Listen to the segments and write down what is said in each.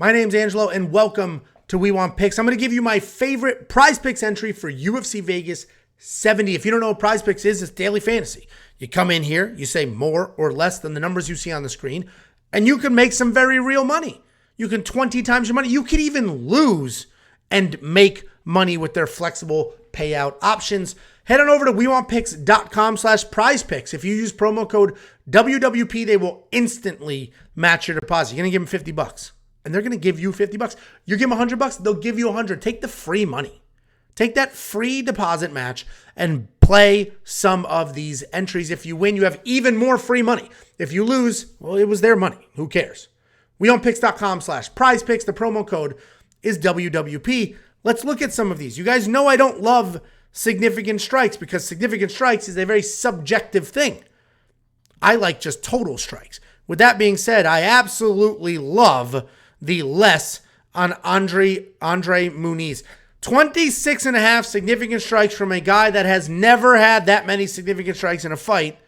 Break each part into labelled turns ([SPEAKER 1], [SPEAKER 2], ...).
[SPEAKER 1] My name's Angelo, and welcome to We Want Picks. I'm going to give you my favorite PrizePicks entry for UFC Vegas 70. If you don't know what PrizePicks is, it's daily fantasy. You come in here, you say more or less than the numbers you see on the screen, and you can make some very real money. You can 20 times your money. You could even lose and make money with their flexible payout options. Head on over to wewantpicks.com/prizepicks. If you use promo code WWP, they will instantly match your deposit. You're going to give them $50. And they're going to give you $50. You give them $100, they'll give you $100. Take the free money. Take that free deposit match and play some of these entries. If you win, you have even more free money. If you lose, well, it was their money. Who cares? WeOwnPicks.com/prizepicks. The promo code is WWP. Let's look at some of these. You guys know I don't love significant strikes because significant strikes is a very subjective thing. I like just total strikes. With that being said, I absolutely love the less on Andre Muniz. 26.5 significant strikes from a guy that has never had that many significant strikes in a fight.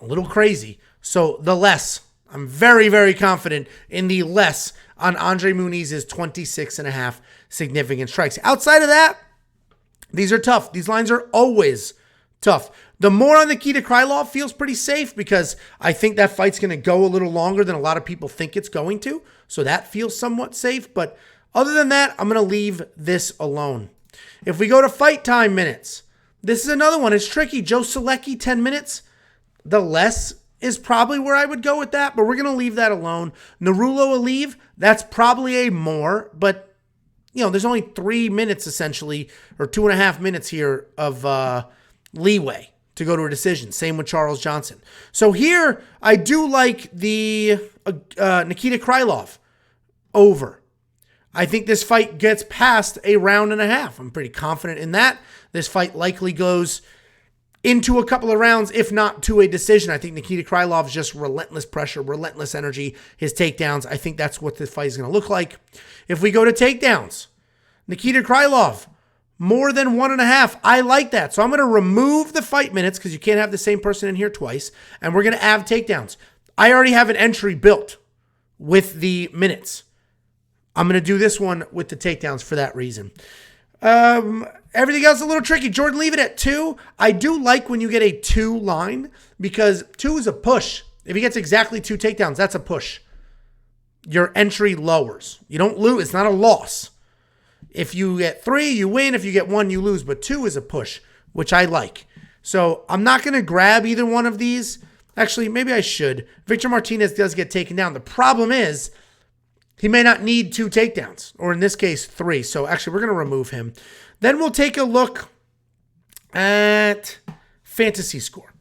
[SPEAKER 1] A little crazy. So the less, I'm very, very confident in the less on Andre Muniz's 26.5 significant strikes. Outside of that, these are tough. These lines are always tough. The more on Nikita Krylov feels pretty safe because I think that fight's going to go a little longer than a lot of people think it's going to. So that feels somewhat safe. But other than that, I'm going to leave this alone. If we go to fight time minutes, this is another one. It's tricky. Joe Solecki, 10 minutes. The less is probably where I would go with that, but we're going to leave that alone. Narulo Aliyev, that's probably a more, but there's only 3 minutes essentially, or 2.5 minutes here of leeway to go to a decision. Same with Charles Johnson. So here, I do like the Nikita Krylov over. I think this fight gets past a round and a half. I'm pretty confident in that. This fight likely goes into a couple of rounds, if not to a decision. I think Nikita Krylov's just relentless pressure, relentless energy, his takedowns. I think that's what this fight is going to look like. If we go to takedowns, Nikita Krylov, more than 1.5. I like that. So I'm going to remove the fight minutes because you can't have the same person in here twice. And we're going to add takedowns. I already have an entry built with the minutes. I'm going to do this one with the takedowns for that reason. Everything else is a little tricky. Jordan, leave it at 2. I do like when you get a 2 line because 2 is a push. If he gets exactly 2 takedowns, that's a push. Your entry lowers. You don't lose. It's not a loss. If you get 3, you win. If you get 1, you lose. But 2 is a push, which I like. So I'm not going to grab either one of these. Actually, maybe I should. Victor Martinez does get taken down. The problem is he may not need 2 takedowns, or in this case, 3. So actually, we're going to remove him. Then we'll take a look at fantasy score.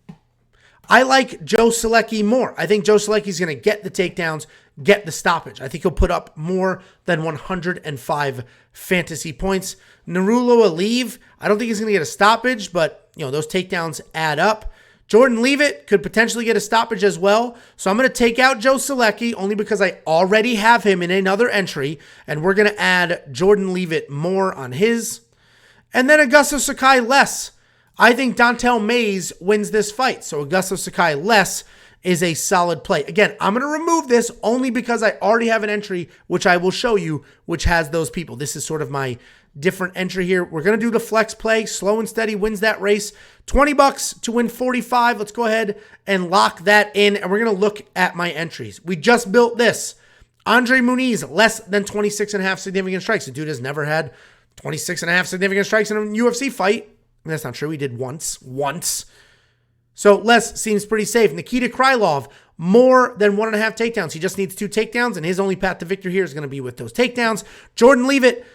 [SPEAKER 1] I like Joe Solecki more. I think Joe Solecki's going to get the takedowns, get the stoppage. I think he'll put up more than 105 fantasy points. Narulo Aliyev, I don't think he's going to get a stoppage, but those takedowns add up. Jordan Leavitt could potentially get a stoppage as well. So I'm going to take out Joe Solecki only because I already have him in another entry, and we're going to add Jordan Leavitt more on his. And then Augusto Sakai less. I think Dontel Mays wins this fight. So Augusto Sakai less is a solid play. Again, I'm going to remove this only because I already have an entry, which I will show you, which has those people. This is sort of my different entry here. We're going to do the flex play. Slow and steady wins that race. $20 to win 45. Let's go ahead and lock that in. And we're going to look at my entries. We just built this. Andre Muniz, less than 26.5 significant strikes. The dude has never had 26.5 significant strikes in a UFC fight. That's not true. He did once. So less seems pretty safe. Nikita Krylov, more than 1.5 takedowns. He just needs 2 takedowns, and his only path to victory here is going to be with those takedowns. Jordan Leavitt,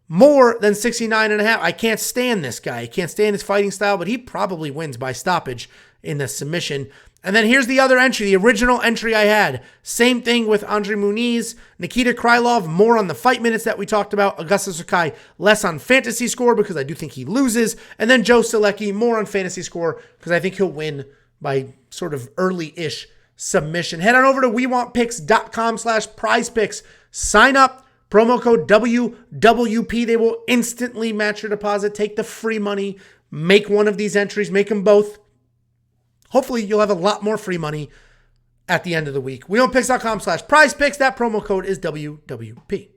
[SPEAKER 1] more than 69.5. I can't stand this guy. I can't stand his fighting style, but he probably wins by stoppage in the submission. And then here's the other entry, the original entry I had. Same thing with Andre Muniz. Nikita Krylov, more on the fight minutes that we talked about. Augusto Sakai, less on fantasy score because I do think he loses. And then Joe Solecki, more on fantasy score because I think he'll win by sort of early-ish submission. Head on over to wewantpicks.com/prizepicks. Sign up. Promo code WWP. They will instantly match your deposit. Take the free money. Make one of these entries. Make them both. Hopefully, you'll have a lot more free money at the end of the week. WeOwnPicks.com/PrizePicks. That promo code is WWP.